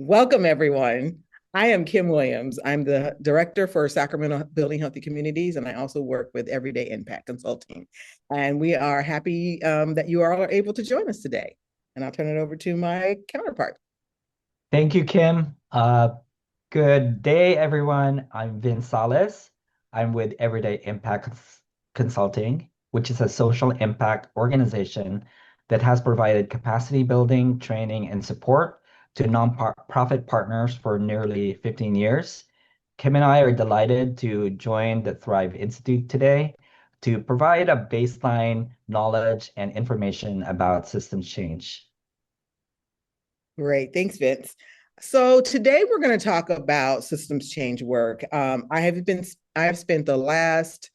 Welcome, everyone. I am Kim Williams. I'm the director for Sacramento Building Healthy Communities, and I also work with Everyday Impact Consulting. And we are happy that you are able to join us today. And I'll turn it over to my counterpart. Thank you, Kim. Good day, everyone. I'm Vince Salas. I'm with Everyday Impact Consulting, which is a social impact organization that has provided capacity building, training, and support to nonprofit partners for nearly 15 years. Kim and I are delighted to join the Thrive Institute today to provide a baseline knowledge and information about systems change. Great. Thanks, Vince. So today we're going to talk about systems change work. I have spent the last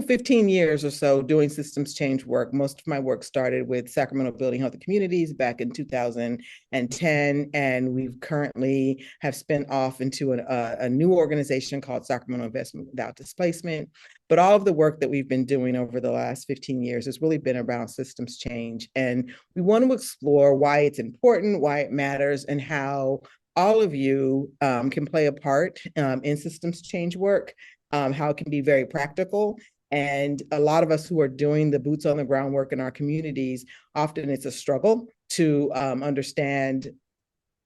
15 years or so doing systems change work. Most of my work started with Sacramento Building Healthy Communities back in 2010, and we've currently have spun off into a new organization called Sacramento Investment Without Displacement. But all of the work that we've been doing over the last 15 years has really been around systems change. And we want to explore why it's important, why it matters, and how all of you can play a part in systems change work, how it can be very practical. And a lot of us who are doing the boots on the ground work in our communities, often it's a struggle to understand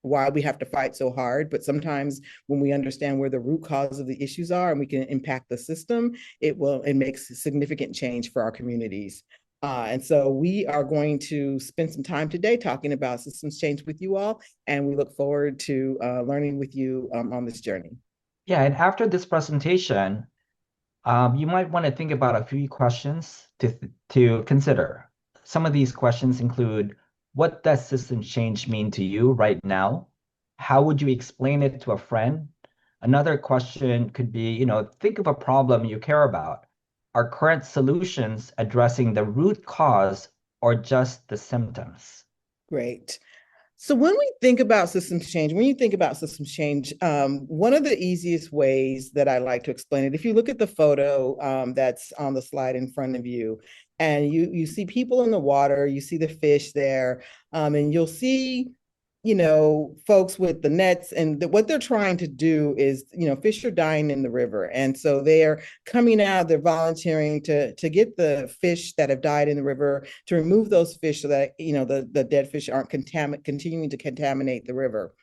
why we have to fight so hard. But sometimes when we understand where the root cause of the issues are and we can impact the system, it makes significant change for our communities. And so we are going to spend some time today talking about systems change with you all, and we look forward to learning with you on this journey. Yeah, and after this presentation, you might want to think about a few questions to consider. Some of these questions include, what does system change mean to you right now? How would you explain it to a friend? Another question could be, think of a problem you care about. Are current solutions addressing the root cause or just the symptoms? Great. So when we think about systems change, when you think about systems change, one of the easiest ways that I like to explain it, if you look at the photo that's on the slide in front of you, and you see people in the water, you see the fish there, and you'll see, folks with the nets, and what they're trying to do is, fish are dying in the river, and so they're coming out, they're volunteering to get the fish that have died in the river, to remove those fish so that the dead fish aren't continuing to contaminate the river.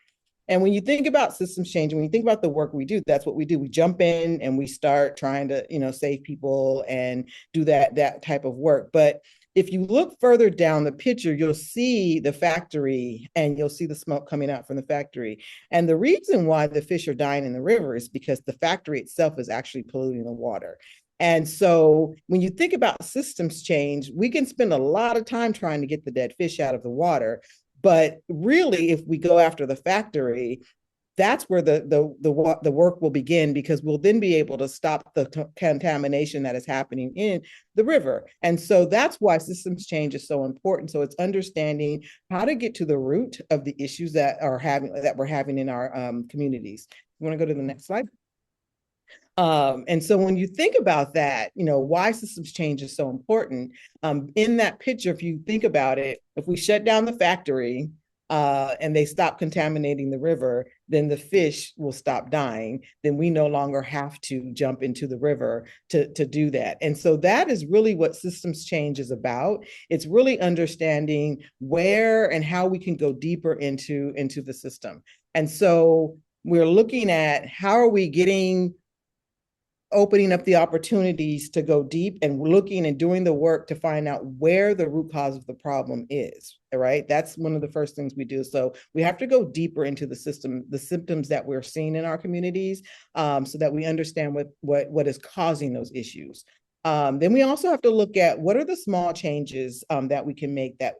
And when you think about systems change, when you think about the work we do, that's what we do. We jump in and we start trying to, save people and do that type of work. But if you look further down the picture, you'll see the factory and you'll see the smoke coming out from the factory. And the reason why the fish are dying in the river is because the factory itself is actually polluting the water. And so when you think about systems change, we can spend a lot of time trying to get the dead fish out of the water. But really, if we go after the factory, that's where the work will begin, because we'll then be able to stop the contamination that is happening in the river. And so that's why systems change is so important. So it's understanding how to get to the root of the issues that we're having in our communities. You want to go to the next slide? And so when you think about that, why systems change is so important. In that picture, if you think about it, if we shut down the factory and they stop contaminating the river, then the fish will stop dying. Then we no longer have to jump into the river to do that. And so that is really what systems change is about. It's really understanding where and how we can go deeper into the system. And so we're looking at how are we opening up the opportunities to go deep and looking and doing the work to find out where the root cause of the problem is, right? That's one of the first things we do. So we have to go deeper into the system, the symptoms that we're seeing in our communities, so that we understand what is causing those issues. Then we also have to look at what are the small changes that we can make that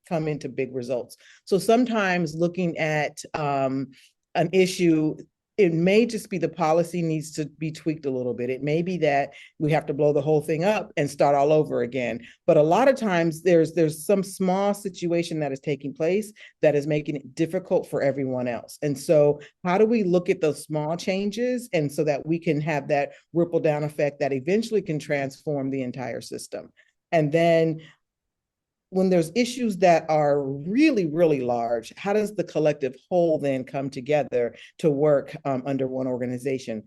come into big results. So sometimes looking at an issue, it may just be the policy needs to be tweaked a little bit. It may be that we have to blow the whole thing up and start all over again. But a lot of times there's some small situation that is taking place that is making it difficult for everyone else. And so how do we look at those small changes, and so that we can have that ripple down effect that eventually can transform the entire system? And then when there's issues that are really, really large, how does the collective whole then come together to work under one organization?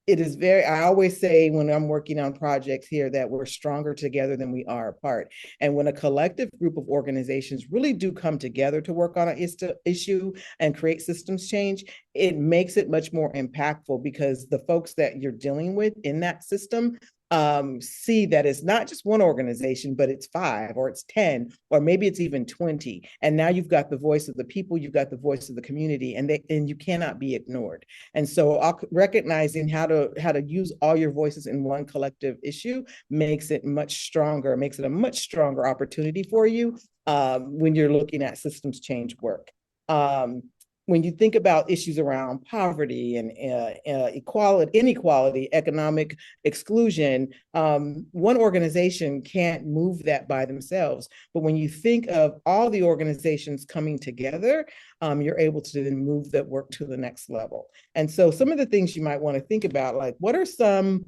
It is very, I always say when I'm working on projects here that we're stronger together than we are apart. And when a collective group of organizations really do come together to work on an issue and create systems change, it makes it much more impactful because the folks that you're dealing with in that system see that it's not just one organization, but it's 5 or it's 10, or maybe it's even 20. And now you've got the voice of the people, you've got the voice of the community, and you cannot be ignored. And so recognizing how to use all your voices in one collective issue makes it much stronger, makes it a much stronger opportunity for you when you're looking at systems change work. When you think about issues around poverty and inequality, economic exclusion, one organization can't move that by themselves. But when you think of all the organizations coming together, you're able to then move that work to the next level. And so some of the things you might want to think about, like what are some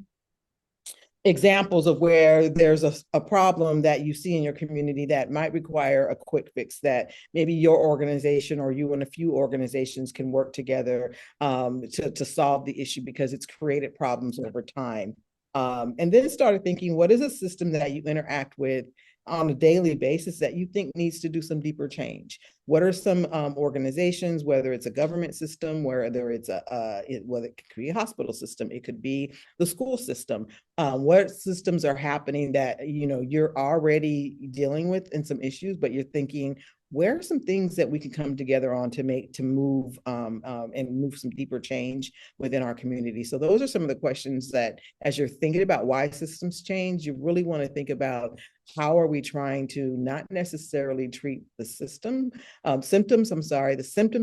examples of where there's a problem that you see in your community that might require a quick fix that maybe your organization or you and a few organizations can work together to solve the issue because it's created problems over time. And then started thinking, what is a system that you interact with on a daily basis that you think needs to do some deeper change? What are some organizations, whether it's a government system, whether it's whether it could be a hospital system, it could be the school system. What systems are happening that you're already dealing with in some issues, but you're thinking, where are some things that we can come together on to move and move some deeper change within our community? So those are some of the questions that, as you're thinking about why systems change, you really want to think about how are we trying to not necessarily treat the symptoms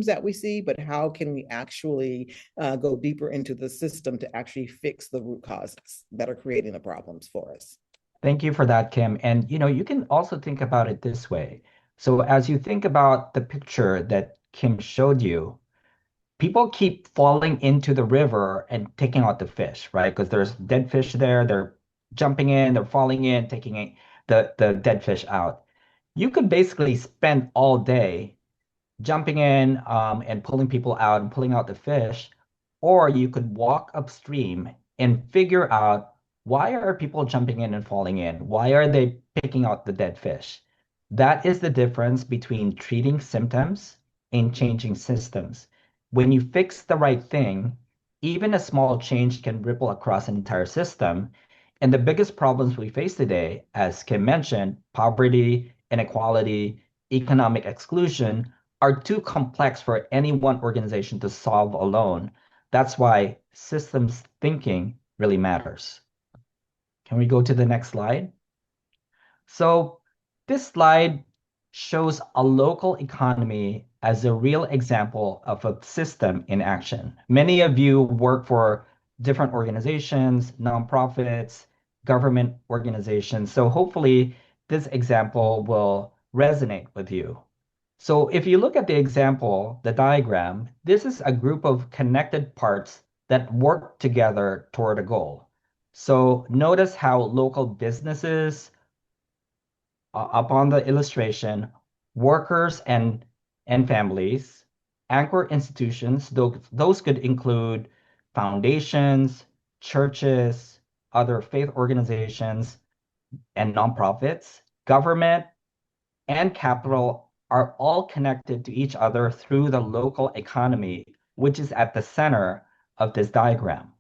that we see, but how can we actually go deeper into the system to actually fix the root causes that are creating the problems for us? Thank you for that, Kim. And you can also think about it this way. So as you think about the picture that Kim showed you, people keep falling into the river and taking out the fish, right? Because there's dead fish there. They're jumping in, they're falling in, taking the dead fish out. You could basically spend all day jumping in and pulling people out and pulling out the fish, or you could walk upstream and figure out why are people jumping in and falling in? Why are they picking out the dead fish? That is the difference between treating symptoms and changing systems. When you fix the right thing, even a small change can ripple across an entire system. And the biggest problems we face today, as Kim mentioned, poverty, inequality, economic exclusion, are too complex for any one organization to solve alone. That's why systems thinking really matters. Can we go to the next slide? So this slide shows a local economy as a real example of a system in action. Many of you work for different organizations, nonprofits, government organizations. So hopefully this example will resonate with you. So if you look at the example, the diagram, this is a group of connected parts that work together toward a goal. So notice how local businesses, up on the illustration, workers and families, anchor institutions, those could include foundations, churches, other faith organizations, and nonprofits, government, and capital are all connected to each other through the local economy, which is at the center of this diagram.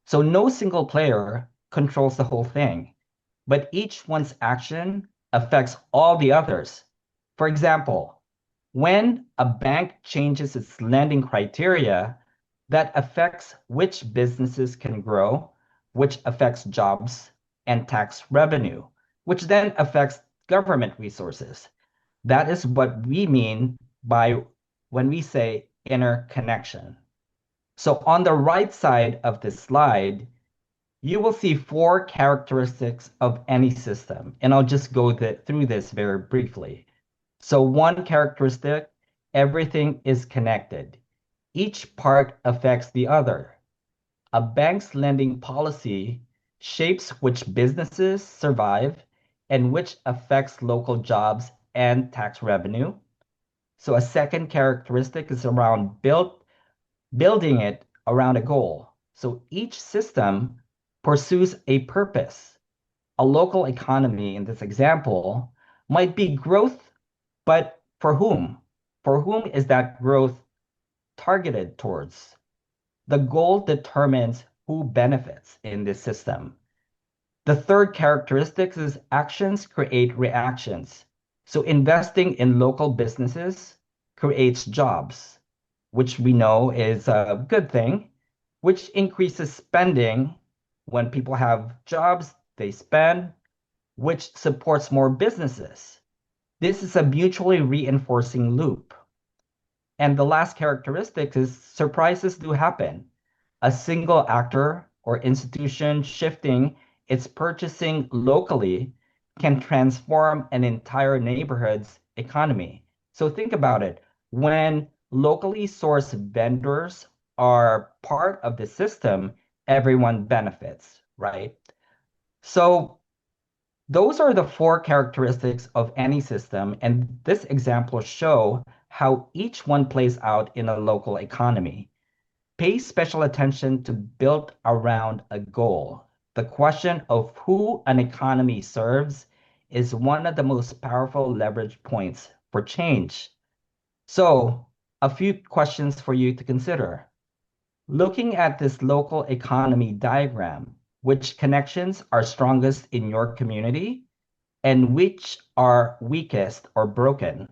So no single player controls the whole thing, but each one's action affects all the others. For example, when a bank changes its lending criteria, that affects which businesses can grow, which affects jobs and tax revenue, which then affects government resources. That is what we mean by when we say interconnection. So on the right side of this slide, you will see 4 characteristics of any system, and I'll just go through this very briefly. So one characteristic, everything is connected. Each part affects the other. A bank's lending policy shapes which businesses survive and which affects local jobs and tax revenue. So a second characteristic is around building it around a goal. So each system pursues a purpose. A local economy in this example might be growth, but for whom? For whom is that growth targeted towards? The goal determines who benefits in this system. The third characteristic is actions create reactions. So investing in local businesses creates jobs, which we know is a good thing, which increases spending. When people have jobs, they spend, which supports more businesses. This is a mutually reinforcing loop. And the last characteristic is surprises do happen. A single actor or institution shifting its purchasing locally can transform an entire neighborhood's economy. So think about it. When locally sourced vendors are part of the system, everyone benefits, right? So those are the four characteristics of any system, and this example show how each one plays out in a local economy. Pay special attention to build around a goal. The question of who an economy serves is one of the most powerful leverage points for change. So, a few questions for you to consider. Looking at this local economy diagram, which connections are strongest in your community and which are weakest or broken?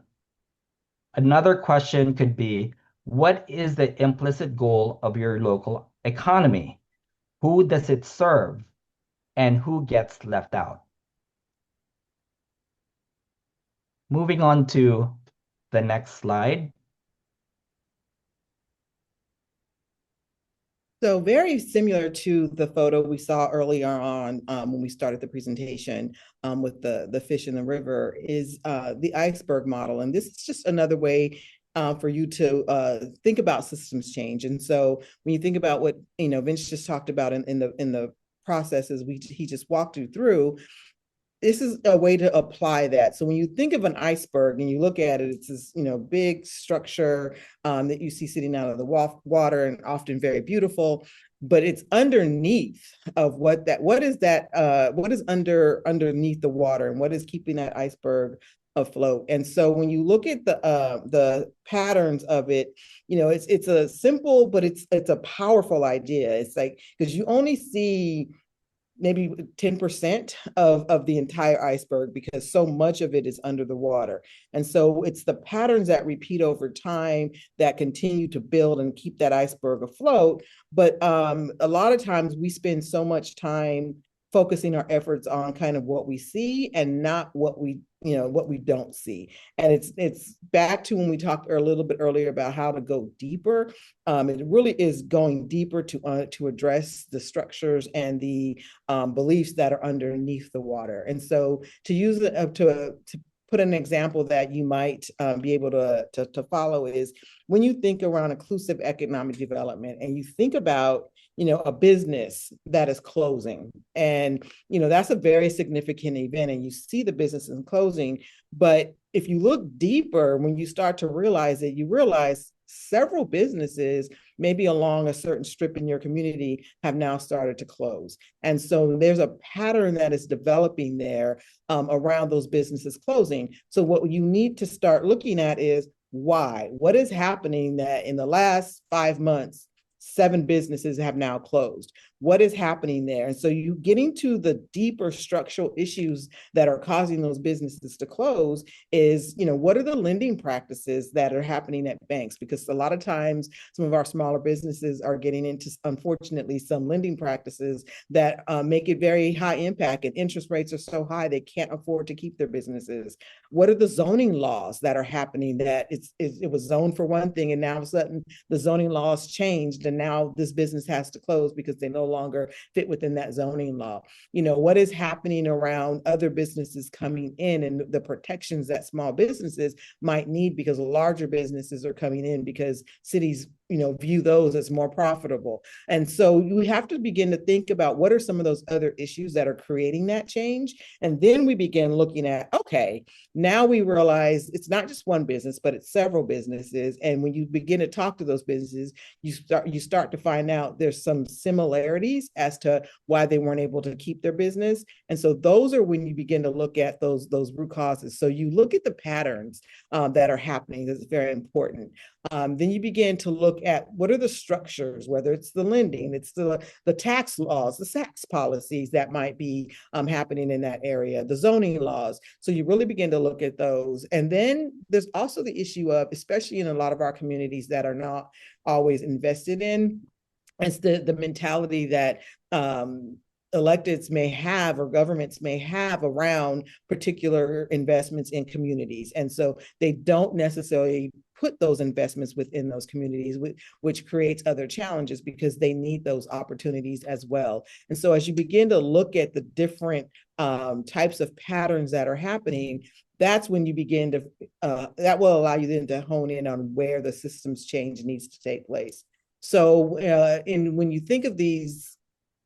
Another question could be, what is the implicit goal of your local economy? Who does it serve? And who gets left out? Moving on to the next slide. So very similar to the photo we saw earlier on when we started the presentation with the fish in the river is the iceberg model. And this is just another way for you to think about systems change. And so when you think about what Vince just talked about in the processes he just walked you through, this is a way to apply that. So when you think of an iceberg and you look at it, it's this big structure that you see sitting out of the water and often very beautiful, but it's underneath of what is underneath the water and what is keeping that iceberg afloat. And so when you look at the patterns of it, it's a simple, but it's a powerful idea. It's like, because you only see maybe 10% of the entire iceberg because so much of it is under the water. And so it's the patterns that repeat over time that continue to build and keep that iceberg afloat. But a lot of times we spend so much time focusing our efforts on kind of what we see and not what we don't see. And it's back to when we talked a little bit earlier about how to go deeper. It really is going deeper to address the structures and the beliefs that are underneath the water. And so to use it to put an example that you might be able to follow is when you think around inclusive economic development and you think about a business that is closing, and that's a very significant event, and you see the businesses closing. But if you look deeper, when you start to realize it, you realize several businesses, maybe along a certain strip in your community, have now started to close. And so there's a pattern that is developing there around those businesses closing. So what you need to start looking at is why? What is happening that in the last 5 months, 7 businesses have now closed? What is happening there? And so you getting to the deeper structural issues that are causing those businesses to close is, what are the lending practices that are happening at banks? Because a lot of times some of our smaller businesses are getting into, unfortunately, some lending practices that make it very high impact, and interest rates are so high they can't afford to keep their businesses. What are the zoning laws that are happening that it was zoned for one thing and now all of a sudden the zoning laws changed and now this business has to close because they no longer fit within that zoning law. What is happening around other businesses coming in and the protections that small businesses might need because larger businesses are coming in because cities view those as more profitable. And so we have to begin to think about what are some of those other issues that are creating that change. And then we begin looking at, okay, now we realize it's not just one business, but it's several businesses. And when you begin to talk to those businesses, you start to find out there's some similarities as to why they weren't able to keep their business. And so those are when you begin to look at those root causes. So you look at the patterns that are happening. That's very important. Then you begin to look at what are the structures, whether it's the lending, it's the tax laws, the tax policies that might be happening in that area, the zoning laws. So you really begin to look at those. And then there's also the issue of, especially in a lot of our communities that are not always invested in, it's the mentality that electeds may have or governments may have around particular investments in communities. And so they don't necessarily put those investments within those communities, which creates other challenges because they need those opportunities as well. And so as you begin to look at the different types of patterns that are happening, that's when you begin to, that will allow you then to hone in on where the systems change needs to take place. So when you think of these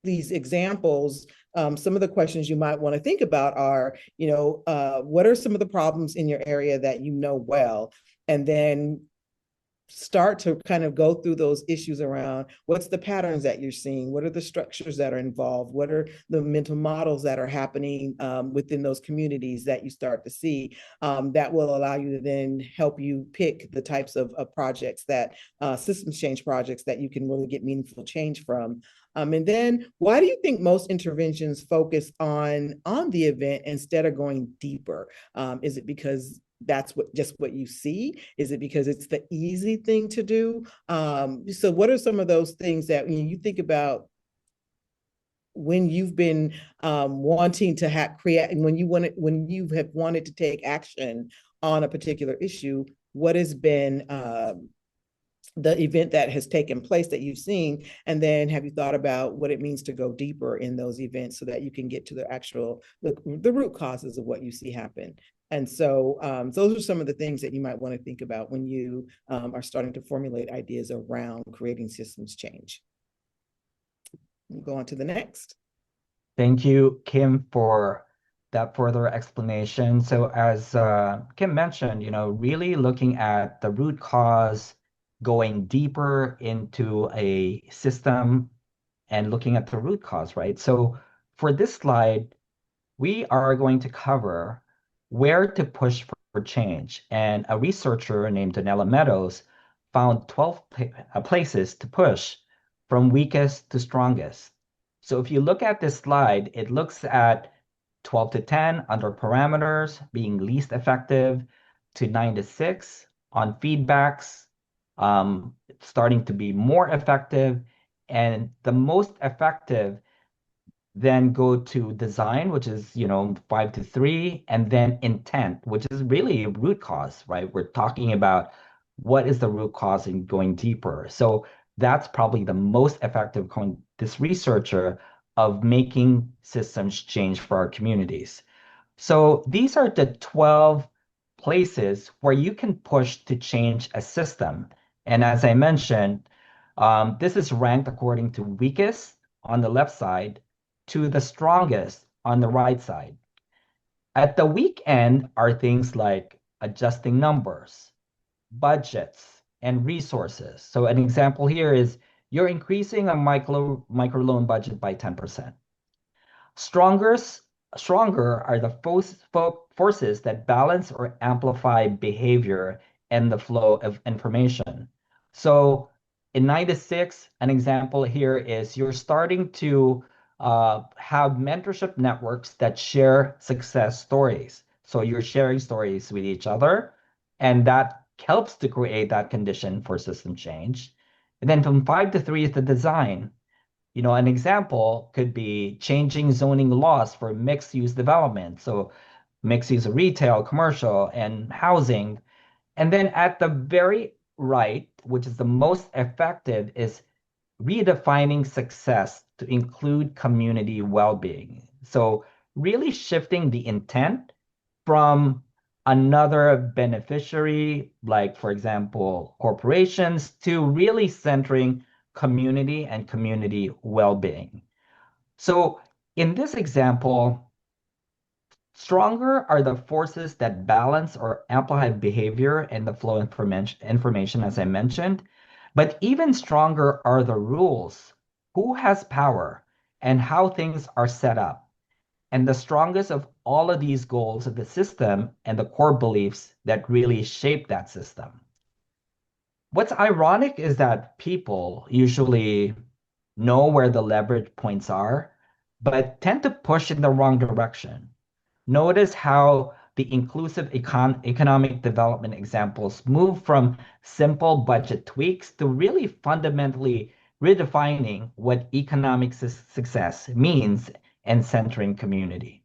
examples, some of the questions you might want to think about are, what are some of the problems in your area that you know well? And then start to kind of go through those issues around what's the patterns that you're seeing, what are the structures that are involved, what are the mental models that are happening within those communities that you start to see that will allow you to then help you pick the types of projects that systems change projects that you can really get meaningful change from. And then why do you think most interventions focus on the event instead of going deeper? Is it because that's what you see? Is it because it's the easy thing to do? So what are some of those things that when you think about when you've been wanting to create, and when you have wanted to take action on a particular issue, what has been the event that has taken place that you've seen? And then have you thought about what it means to go deeper in those events so that you can get to the root causes of what you see happen? And so those are some of the things that you might want to think about when you are starting to formulate ideas around creating systems change. We'll go on to the next. Thank you, Kim, for that further explanation. So as Kim mentioned, really looking at the root cause, going deeper into a system and looking at the root cause, right? So for this slide, we are going to cover where to push for change. And a researcher named Donella Meadows found 12 places to push from weakest to strongest. So if you look at this slide, it looks at 12 to 10 under parameters being least effective to 9 to 6 on feedbacks, starting to be more effective. And the most effective then go to design, which is 5 to 3, and then intent, which is really root cause, right? We're talking about what is the root cause and going deeper. So that's probably the most effective, this researcher, of making systems change for our communities. So these are the 12 places where you can push to change a system. And as I mentioned, this is ranked according to weakest on the left side to the strongest on the right side. At the weak end are things like adjusting numbers, budgets, and resources. So an example here is you're increasing a microloan budget by 10%. Stronger are the forces that balance or amplify behavior and the flow of information. So in 9 to 6, an example here is you're starting to have mentorship networks that share success stories. So you're sharing stories with each other, and that helps to create that condition for system change. And then from 5 to 3 is the design. An example could be changing zoning laws for mixed use development. So mixed use of retail, commercial, and housing. And then at the very right, which is the most effective, is redefining success to include community well-being. So really shifting the intent from another beneficiary, like for example, corporations, to really centering community and community well-being. So in this example, stronger are the forces that balance or amplify behavior and the flow of information, as I mentioned. But even stronger are the rules, who has power, and how things are set up. And the strongest of all of these goals of the system and the core beliefs that really shape that system. What's ironic is that people usually know where the leverage points are, but tend to push in the wrong direction. Notice how the inclusive economic development examples move from simple budget tweaks to really fundamentally redefining what economic success means and centering community.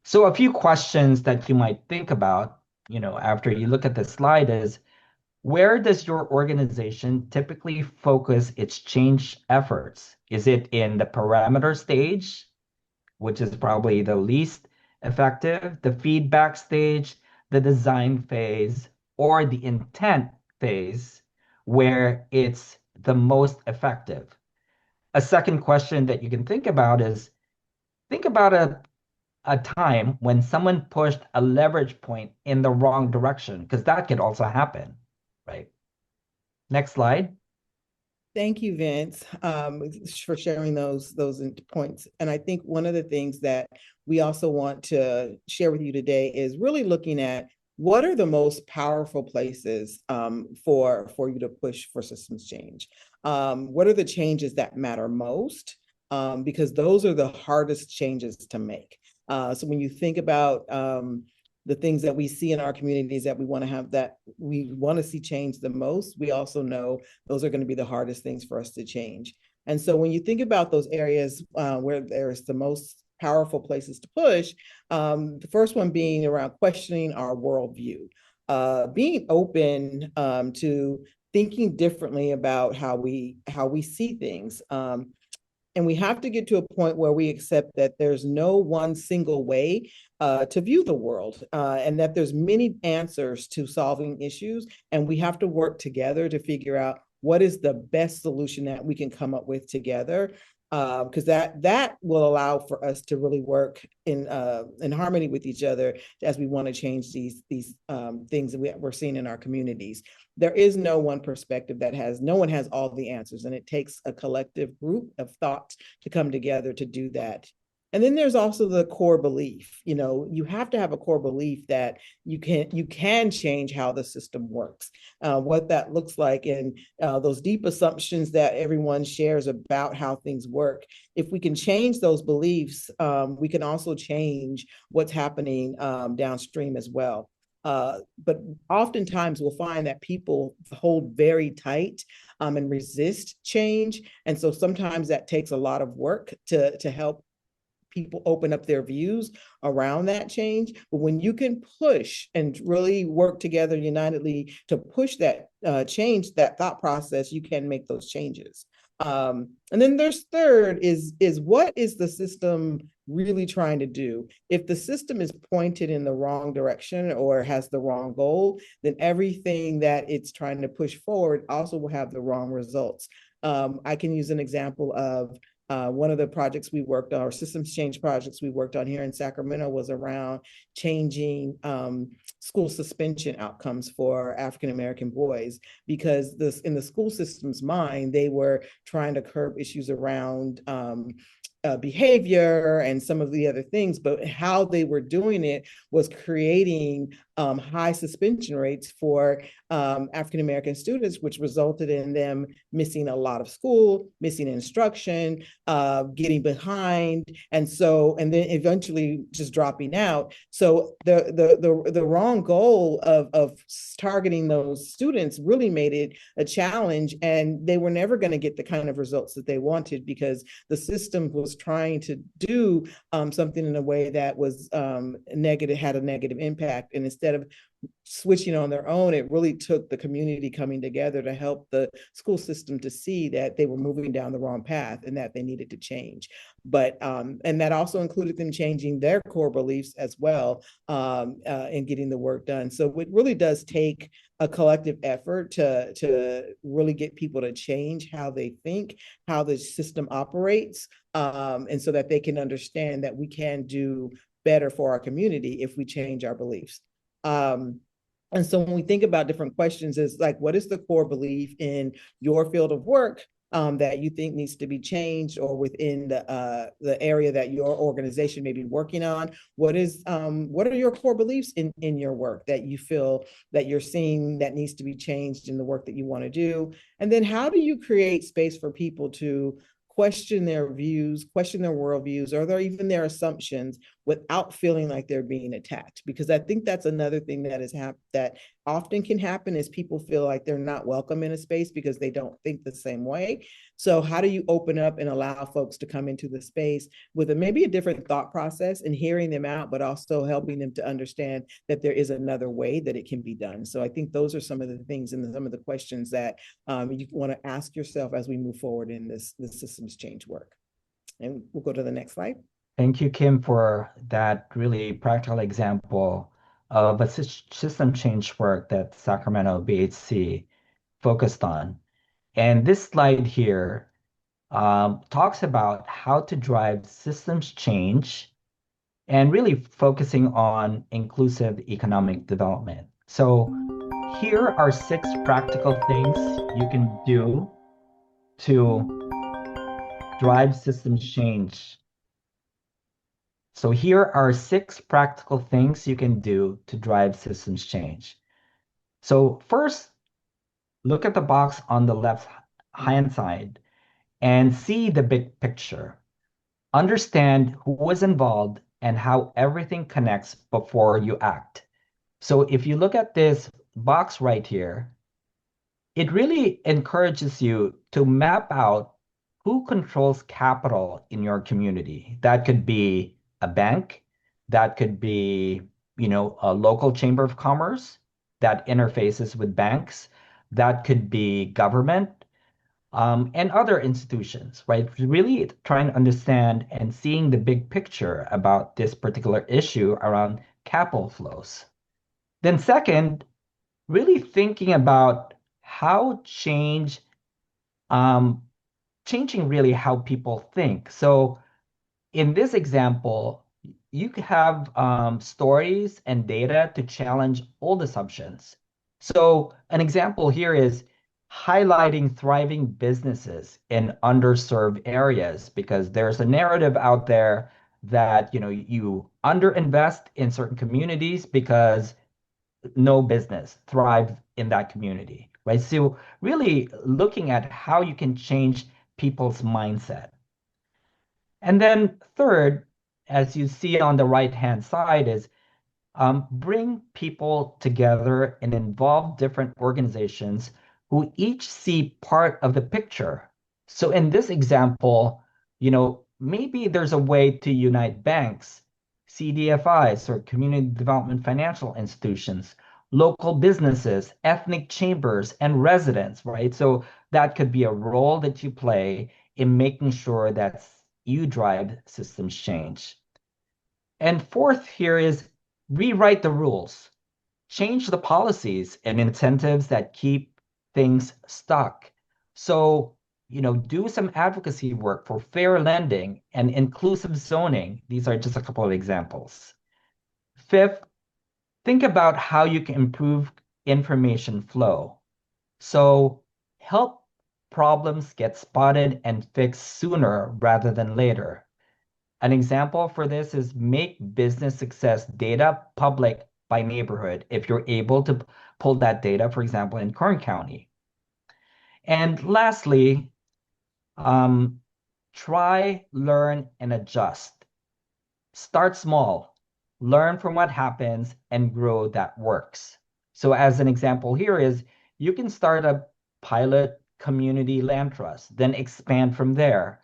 So a few questions that you might think about, after you look at the slide is, where does your organization typically focus its change efforts? Is it in the parameter stage, which is probably the least effective, the feedback stage, the design phase, or the intent phase, where it's the most effective? A second question that you can think about is, think about a time when someone pushed a leverage point in the wrong direction, because that could also happen, right? Next slide. Thank you, Vince, for sharing those points. And I think one of the things that we also want to share with you today is really looking at what are the most powerful places for you to push for systems change. What are the changes that matter most? Because those are the hardest changes to make. So when you think about the things that we see in our communities that we want to see change the most, we also know those are going to be the hardest things for us to change. And so when you think about those areas where there's the most powerful places to push, the first one being around questioning our worldview, being open to thinking differently about how we see things. And we have to get to a point where we accept that there's no one single way to view the world, and that there's many answers to solving issues, and we have to work together to figure out what is the best solution that we can come up with together, because that will allow for us to really work in harmony with each other as we want to change these things that we're seeing in our communities. There is no one perspective no one has all the answers, and it takes a collective group of thoughts to come together to do that. And then there's also the core belief. You have to have a core belief that you can change how the system works, what that looks like, and those deep assumptions that everyone shares about how things work. If we can change those beliefs, we can also change what's happening downstream as well. But oftentimes we'll find that people hold very tight and resist change. And so sometimes that takes a lot of work to help people open up their views around that change. But when you can push and really work together unitedly to push that change, that thought process, you can make those changes. And then there's third is what is the system really trying to do? If the system is pointed in the wrong direction or has the wrong goal, then everything that it's trying to push forward also will have the wrong results. I can use an example of one of the projects we worked on, or systems change projects we worked on here in Sacramento, was around changing school suspension outcomes for African-American boys, because in the school system's mind, they were trying to curb issues around behavior and some of the other things, but how they were doing it was creating high suspension rates for African-American students, which resulted in them missing a lot of school, missing instruction, getting behind, and then eventually just dropping out. So the wrong goal of targeting those students really made it a challenge, and they were never going to get the kind of results that they wanted, because the system was trying to do something in a way that was negative, had a negative impact. And instead of switching on their own. It really took the community coming together to help the school system to see that they were moving down the wrong path and that they needed to change. But and that also included them changing their core beliefs as well, and getting the work done. So it really does take a collective effort to really get people to change how they think, how the system operates, and so that they can understand that we can do better for our community if we change our beliefs. And so when we think about different questions, is like, what is the core belief in your field of work that you think needs to be changed, or within the area that your organization may be working on? What are your core beliefs in your work that you feel that you're seeing that needs to be changed in the work that you want to do? And then how do you create space for people to question their views, question their worldviews, or even their assumptions without feeling like they're being attacked? Because I think that's another thing that that often can happen, is people feel like they're not welcome in a space because they don't think the same way. So how do you open up and allow folks to come into the space with maybe a different thought process, and hearing them out, but also helping them to understand that there is another way that it can be done? So I think those are some of the things and some of the questions that you want to ask yourself as we move forward in this systems change work. And we'll go to the next slide. Thank you, Kim, for that really practical example of a system change work that Sacramento BHC focused on. And this slide here talks about how to drive systems change and really focusing on inclusive economic development. So here are 6 practical things you can do to drive systems change. So here are 6 practical things you can do to drive systems change. So first, look at the box on the left hand side and see the big picture. Understand who is involved and how everything connects before you act. So if you look at this box right here, it really encourages you to map out who controls capital in your community. That could be a bank, that could be, a local chamber of commerce that interfaces with banks, that could be government, and other institutions, right? Really trying to understand and seeing the big picture about this particular issue around capital flows. Then second, really thinking about how changing really how people think. So in this example, you have stories and data to challenge old assumptions. So an example here is highlighting thriving businesses in underserved areas, because there's a narrative out there that you underinvest in certain communities because no business thrive in that community, right? So really looking at how you can change people's mindset. And then third, as you see on the right-hand side, is bring people together and involve different organizations who each see part of the picture. So in this example, maybe there's a way to unite banks, CDFIs, or community development financial institutions, local businesses, ethnic chambers, and residents, right? So that could be a role that you play in making sure that you drive systems change. And fourth here is rewrite the rules, change the policies and incentives that keep things stuck. So, do some advocacy work for fair lending and inclusive zoning. These are just a couple of examples. Fifth, think about how you can improve information flow. So help problems get spotted and fixed sooner rather than later. An example for this is make business success data public by neighborhood if you're able to pull that data, for example, in Kern County. And lastly, try, learn, and adjust. Start small, learn from what happens, and grow that works. So as an example here is, you can start a pilot community land trust, then expand from there,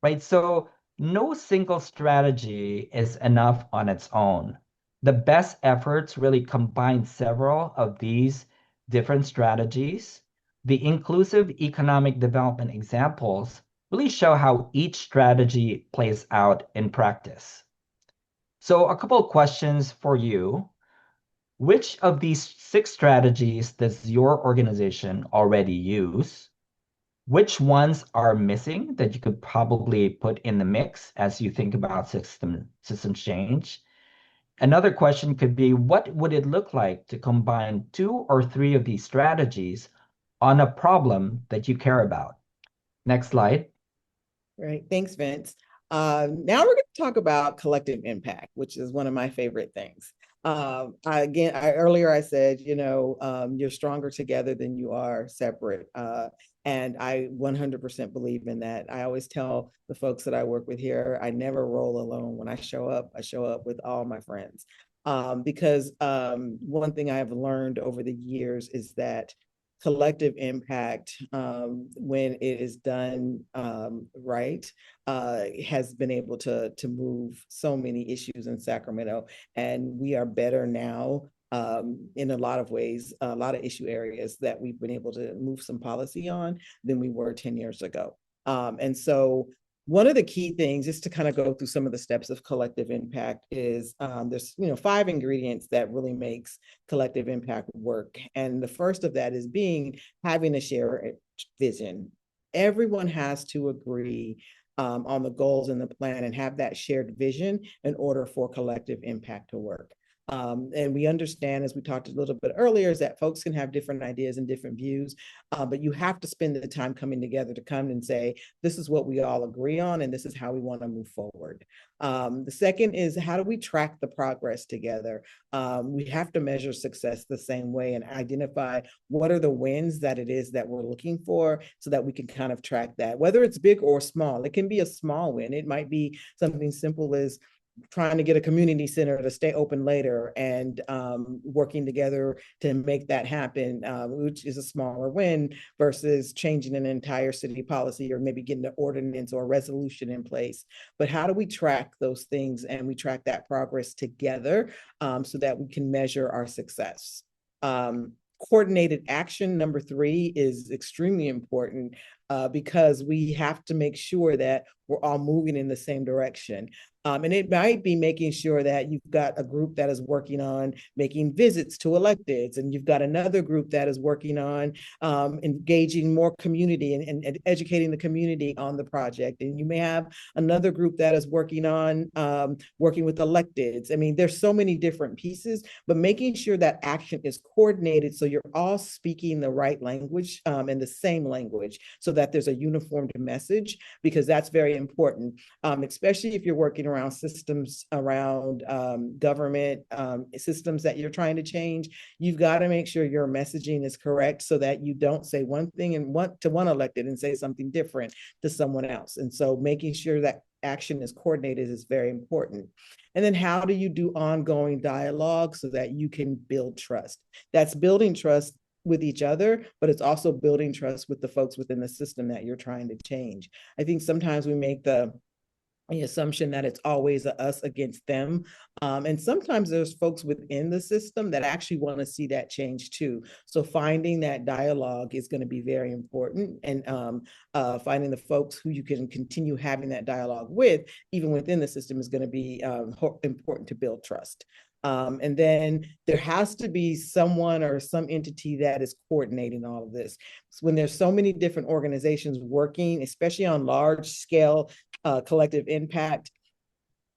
right? So no single strategy is enough on its own. The best efforts really combine several of these different strategies. The inclusive economic development examples really show how each strategy plays out in practice. So a couple of questions for you. Which of these 6 strategies does your organization already use? Which ones are missing that you could probably put in the mix as you think about system change? Another question could be, what would it look like to combine 2 or 3 of these strategies on a problem that you care about? Next slide. Right. Thanks, Vince. Now we're going to talk about collective impact, which is one of my favorite things. Earlier I said, you're stronger together than you are separate. And I 100% believe in that. I always tell the folks that I work with here, I never roll alone. When I show up with all my friends. Because one thing I have learned over the years is that collective impact, when it is done right, has been able to move so many issues in Sacramento, and we are better now in a lot of ways, a lot of issue areas that we've been able to move some policy on than we were 10 years ago. And so one of the key things, just to kind of go through some of the steps of collective impact, is there's 5 ingredients that really makes collective impact work. And the first of that is having a shared vision. Everyone has to agree on the goals and the plan and have that shared vision in order for collective impact to work. And we understand, as we talked a little bit earlier, is that folks can have different ideas and different views, but you have to spend the time coming together to come and say, this is what we all agree on, and this is how we want to move forward. The second is, how do we track the progress together? We have to measure success the same way and identify what are the wins that it is that we're looking for so that we can kind of track that, whether it's big or small. It can be a small win. It might be something simple as trying to get a community center to stay open later and working together to make that happen, which is a smaller win versus changing an entire city policy or maybe getting an ordinance or a resolution in place. But how do we track those things, and we track that progress together so that we can measure our success? Coordinated action, number 3, is extremely important because we have to make sure that we're all moving in the same direction. And it might be making sure that you've got a group that is working on making visits to electeds, and you've got another group that is working on engaging more community and educating the community on the project. And you may have another group that is working on working with electeds. I mean, there's so many different pieces, but making sure that action is coordinated so you're all speaking the right language and the same language so that there's a uniformed message, because that's very important, especially if you're working around systems, around government systems that you're trying to change. You've got to make sure your messaging is correct so that you don't say one thing and to one elected and say something different to someone else. And so making sure that action is coordinated is very important. And then how do you do ongoing dialogue so that you can build trust? That's building trust with each other, but it's also building trust with the folks within the system that you're trying to change. I think sometimes we make the assumption that it's always a us against them. And sometimes there's folks within the system that actually want to see that change too. So finding that dialogue is going to be very important, and finding the folks who you can continue having that dialogue with, even within the system, is going to be important to build trust. And then there has to be someone or some entity that is coordinating all of this. So when there's so many different organizations working, especially on large scale collective impact,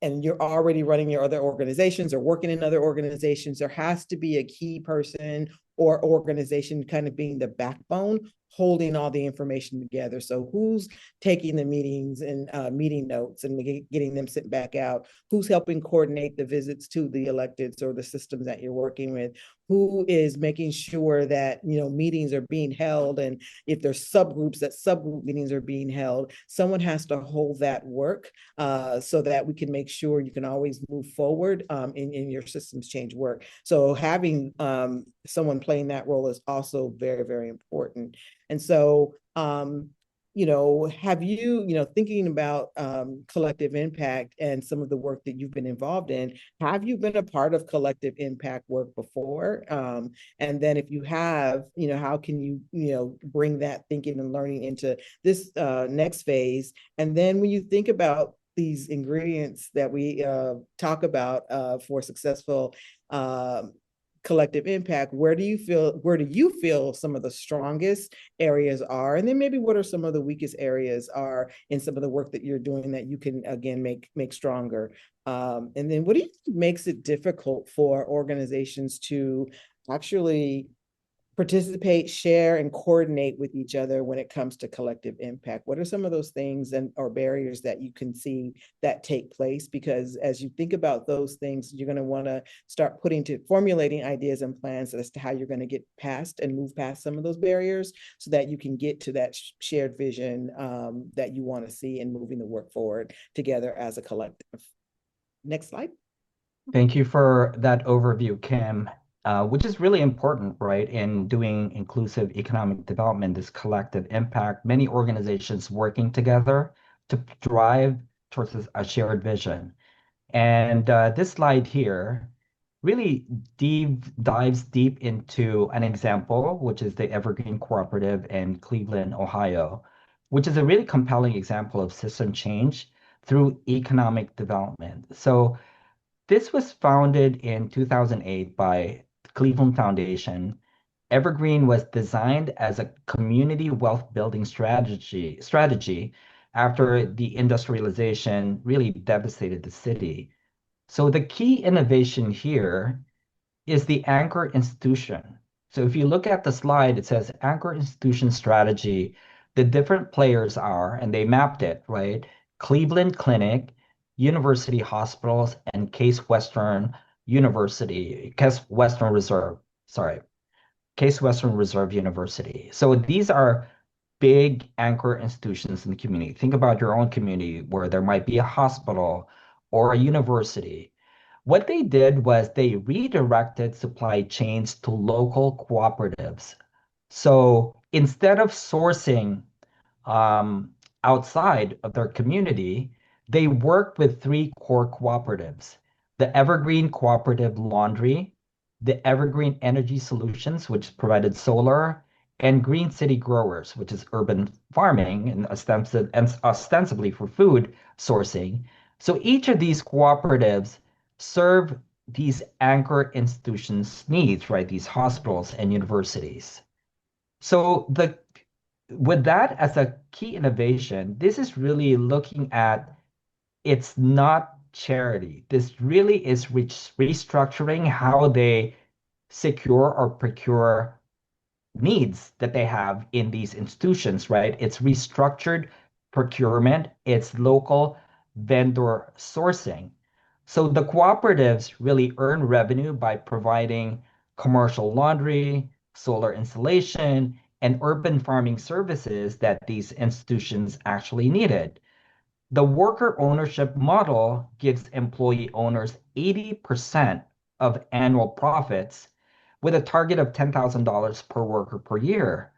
and you're already running your other organizations or working in other organizations, there has to be a key person or organization kind of being the backbone, holding all the information together. So who's taking the meetings and meeting notes and getting them sent back out? Who's helping coordinate the visits to the electeds or the systems that you're working with? Who is making sure that meetings are being held, and if there's subgroups, that subgroup meetings are being held? Someone has to hold that work so that we can make sure you can always move forward in your systems change work. So having someone playing that role is also very, very important. And so have you, thinking about collective impact and some of the work that you've been involved in, have you been a part of collective impact work before? And then if you have, how can you, bring that thinking and learning into this next phase? And then when you think about these ingredients that we talk about for successful collective impact, where do you feel some of the strongest areas are, and then maybe what are some of the weakest areas are in some of the work that you're doing that you can again make stronger? And then what do you think makes it difficult for organizations to actually participate, share, and coordinate with each other when it comes to collective impact? What are some of those things or barriers that you can see that take place? Because as you think about those things, you're going to want to start formulating ideas and plans as to how you're going to get past and move past some of those barriers so that you can get to that shared vision that you want to see and moving the work forward together as a collective. Next slide. Thank you for that overview, Kim, which is really important, right, in doing inclusive economic development, this collective impact, many organizations working together to drive towards a shared vision. And this slide here really dives deep into an example, which is the Evergreen Cooperative in Cleveland, Ohio, which is a really compelling example of system change through economic development. So this was founded in 2008 by Cleveland Foundation. Evergreen was designed as a community wealth building strategy after the industrialization really devastated the city. So the key innovation here is the anchor institution. So if you look at the slide, it says anchor institution strategy. The different players are, and they mapped it, right? Cleveland Clinic, University Hospitals, and Case Western Reserve, sorry, Case Western Reserve University. So these are big anchor institutions in the community. Think about your own community where there might be a hospital or a university. What they did was they redirected supply chains to local cooperatives. So instead of sourcing outside of their community, they worked with three core cooperatives: the Evergreen Cooperative Laundry, the Evergreen Energy Solutions, which provided solar, and Green City Growers, which is urban farming and ostensibly for food sourcing. So each of these cooperatives serve these anchor institutions' needs, right? These hospitals and universities. So with that as a key innovation, this is really looking at, it's not charity. This really is restructuring how they secure or procure needs that they have in these institutions, right? It's restructured procurement, it's local vendor sourcing. So the cooperatives really earn revenue by providing commercial laundry, solar installation, and urban farming services that these institutions actually needed. The worker ownership model gives employee owners 80% of annual profits with a target of $10,000 per worker per year.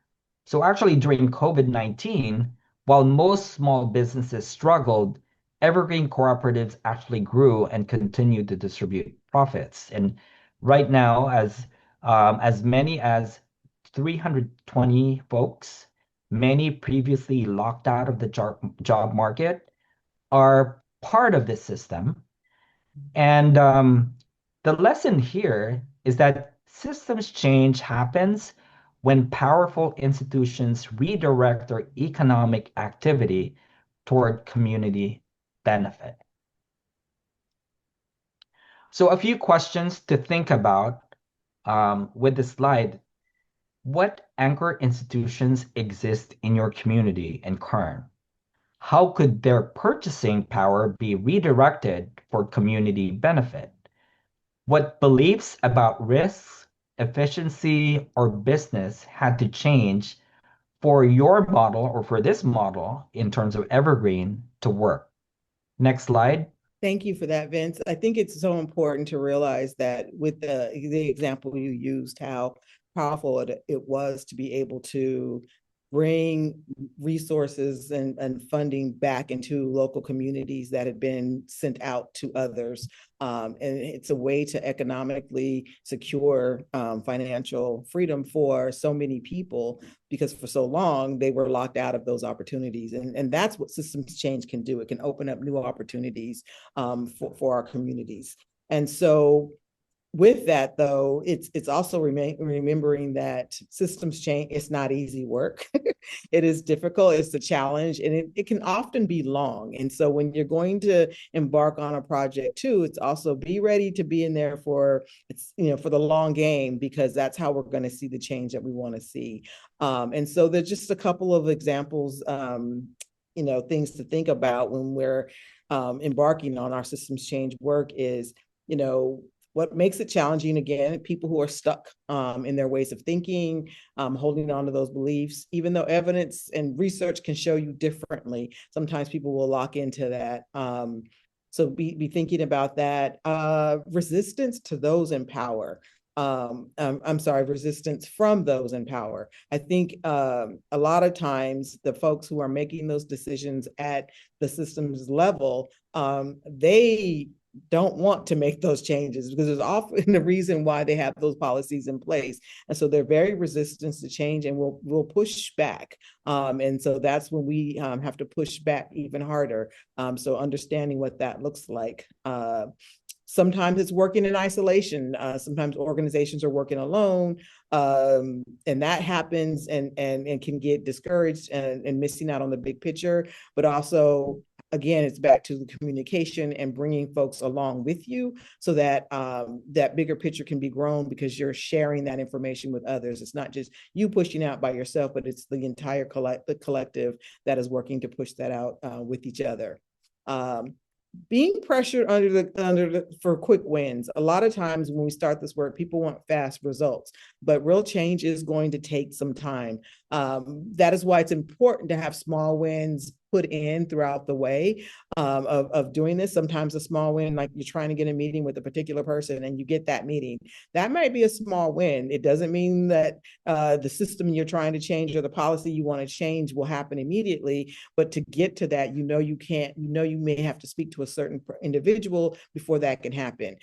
So actually during COVID-19, while most small businesses struggled, Evergreen cooperatives actually grew and continued to distribute profits. And right now, as many as 320 folks, many previously locked out of the job market, are part of this system. And the lesson here is that systems change happens when powerful institutions redirect their economic activity toward community benefit. So a few questions to think about with this slide. What anchor institutions exist in your community and current? How could their purchasing power be redirected for community benefit? What beliefs about risks, efficiency, or business had to change for your model or for this model in terms of Evergreen to work? Next slide. Thank you for that, Vince. I think it's so important to realize that with the example you used, how powerful it was to be able to bring resources and funding back into local communities that had been sent out to others. And it's a way to economically secure financial freedom for so many people, because for so long they were locked out of those opportunities. And that's what systems change can do. It can open up new opportunities for our communities. And so with that, though, it's also remembering that systems change. It's not easy work. It is difficult. It's a challenge, and it can often be long. And so when you're going to embark on a project too, it's also be ready to be in there for for the long game, because that's how we're going to see the change that we want to see. And so there's just a couple of examples, things to think about when we're embarking on our systems change work is, what makes it challenging, again, people who are stuck in their ways of thinking, holding on to those beliefs, even though evidence and research can show you differently. Sometimes people will lock into that. So be thinking about that. Resistance to those in power. I'm sorry, resistance from those in power. I think a lot of times the folks who are making those decisions at the systems level, they don't want to make those changes, because there's often a reason why they have those policies in place. And so they're very resistant to change, and we'll push back. And so that's when we have to push back even harder. So understanding what that looks like. Sometimes it's working in isolation. Sometimes organizations are working alone, and that happens and can get discouraged and missing out on the big picture. But also, again, it's back to the communication and bringing folks along with you, so that that bigger picture can be grown, because you're sharing that information with others. It's not just you pushing out by yourself, but it's the entire collective that is working to push that out with each other. Being pressured for quick wins. A lot of times when we start this work, people want fast results, but real change is going to take some time. That is why it's important to have small wins put in throughout the way of doing this. Sometimes a small win, like you're trying to get a meeting with a particular person and you get that meeting, that might be a small win. It doesn't mean that the system you're trying to change or the policy you want to change will happen immediately. But to get to that, you can't, you may have to speak to a certain individual before that can happen.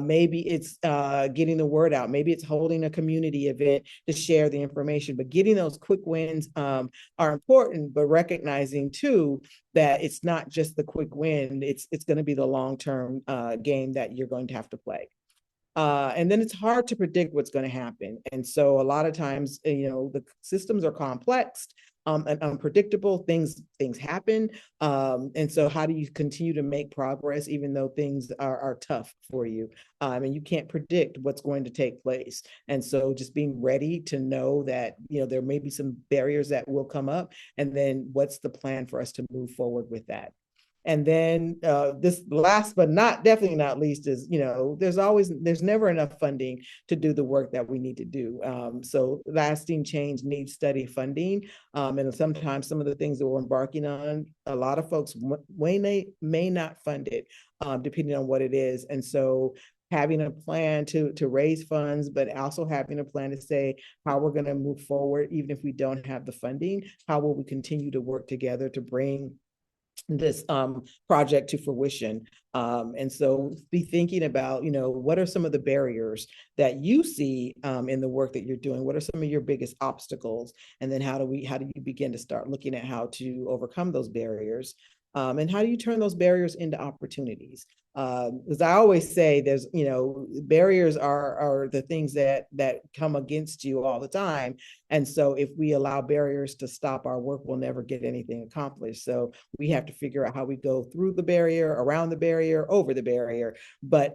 Maybe it's getting the word out. Maybe it's holding a community event to share the information. But getting those quick wins are important, but recognizing too that it's not just the quick win. It's going to be the long-term game that you're going to have to play. And then it's hard to predict what's going to happen. And so a lot of times, the systems are complex and unpredictable. Things happen. And so how do you continue to make progress even though things are tough for you? And you can't predict what's going to take place. And so just being ready to know that, there may be some barriers that will come up, and then what's the plan for us to move forward with that? And then this last but definitely not least is, there's never enough funding to do the work that we need to do. So lasting change needs steady funding. And sometimes some of the things that we're embarking on, a lot of folks may not fund it, depending on what it is. And so having a plan to raise funds, but also having a plan to say how we're going to move forward, even if we don't have the funding, how will we continue to work together to bring this project to fruition. And so be thinking about, what are some of the barriers that you see in the work that you're doing? What are some of your biggest obstacles? And then how do you begin to start looking at how to overcome those barriers? And how do you turn those barriers into opportunities? As I always say, there's, barriers are the things that come against you all the time. And so if we allow barriers to stop our work, we'll never get anything accomplished. So we have to figure out how we go through the barrier, around the barrier, over the barrier. But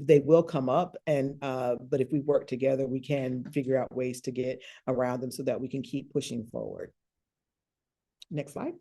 they will come up. And but if we work together, we can figure out ways to get around them so that we can keep pushing forward. Next slide.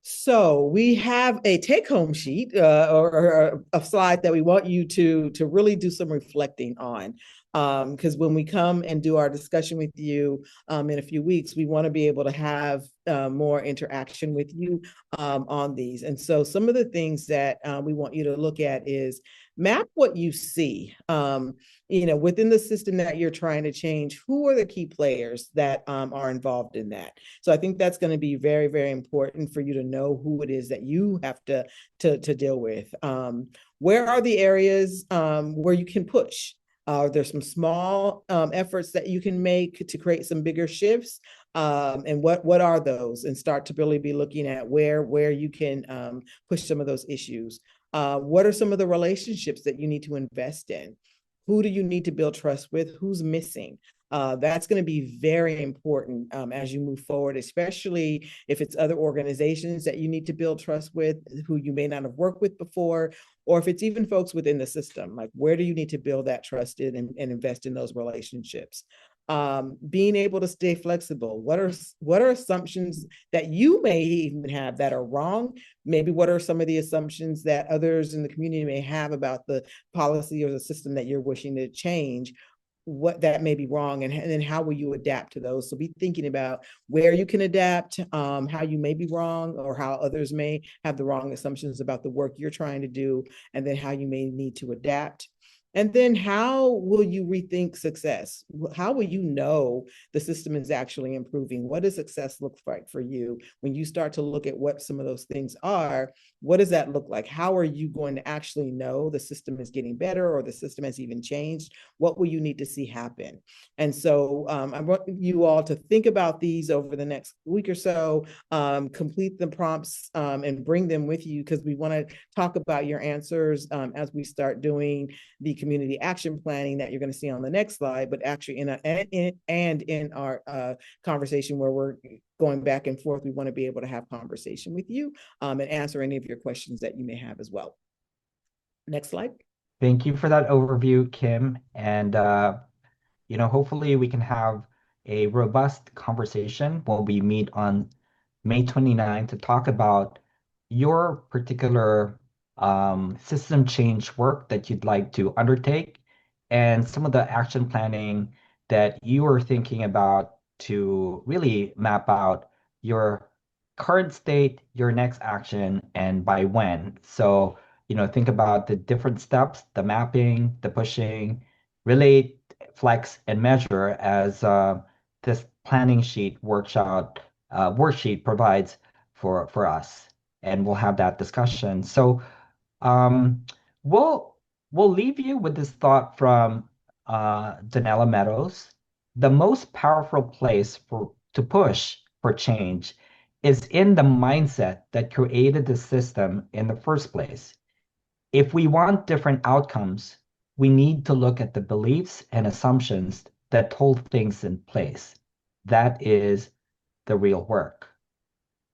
So we have a take-home sheet or a slide that we want you to really do some reflecting on. Because when we come and do our discussion with you in a few weeks, we want to be able to have more interaction with you on these. And so some of the things that we want you to look at is map what you see. Within the system that you're trying to change, who are the key players that are involved in that? So I think that's going to be very, very important for you to know who it is that you have to deal with. Where are the areas where you can push? There's some small efforts that you can make to create some bigger shifts. And what are those? And start to really be looking at where you can push some of those issues. What are some of the relationships that you need to invest in? Who do you need to build trust with? Who's missing? That's going to be very important as you move forward, especially if it's other organizations that you need to build trust with, who you may not have worked with before, or if it's even folks within the system. Like, where do you need to build that trust in and invest in those relationships? Being able to stay flexible. What are assumptions that you may even have that are wrong? Maybe what are some of the assumptions that others in the community may have about the policy or the system that you're wishing to change? What that may be wrong, and then how will you adapt to those? So be thinking about where you can adapt, how you may be wrong, or how others may have the wrong assumptions about the work you're trying to do, and then how you may need to adapt. And then how will you rethink success? How will you know the system is actually improving? What does success look like for you? When you start to look at what some of those things are, what does that look like? How are you going to actually know the system is getting better or the system has even changed? What will you need to see happen? And so I want you all to think about these over the next week or so, complete the prompts and bring them with you, because we want to talk about your answers as we start doing the community action planning that you're going to see on the next slide, but actually in our conversation where we're going back and forth, we want to be able to have conversation with you and answer any of your questions that you may have as well. Next slide. Thank you for that overview, Kim. And hopefully we can have a robust conversation when we meet on May 29 to talk about your particular system change work that you'd like to undertake and some of the action planning that you are thinking about to really map out your current state, your next action, and by when. So, think about the different steps, the mapping, the pushing, relate, flex, and measure as this planning worksheet provides for us, and we'll have that discussion. So um, we'll leave you with this thought from Donella Meadows. The most powerful place to push for change is in the mindset that created the system in the first place. If we want different outcomes, we need to look at the beliefs and assumptions that hold things in place. That is the real work.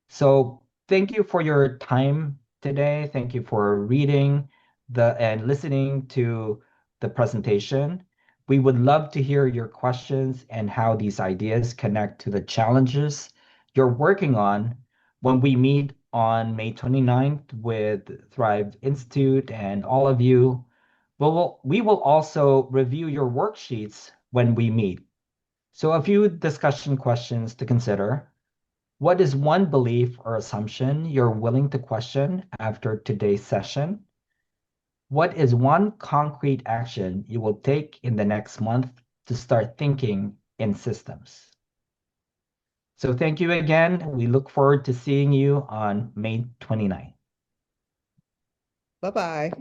So thank you for your time today. Thank you for reading and listening to the presentation. We would love to hear your questions and how these ideas connect to the challenges you're working on when we meet on May 29th with Thrive Institute and all of you. We will also review your worksheets when we meet. So a few discussion questions to consider. What is one belief or assumption you're willing to question after today's session? What is one concrete action you will take in the next month to start thinking in systems? So thank you again. We look forward to seeing you on May 29th. Bye-bye.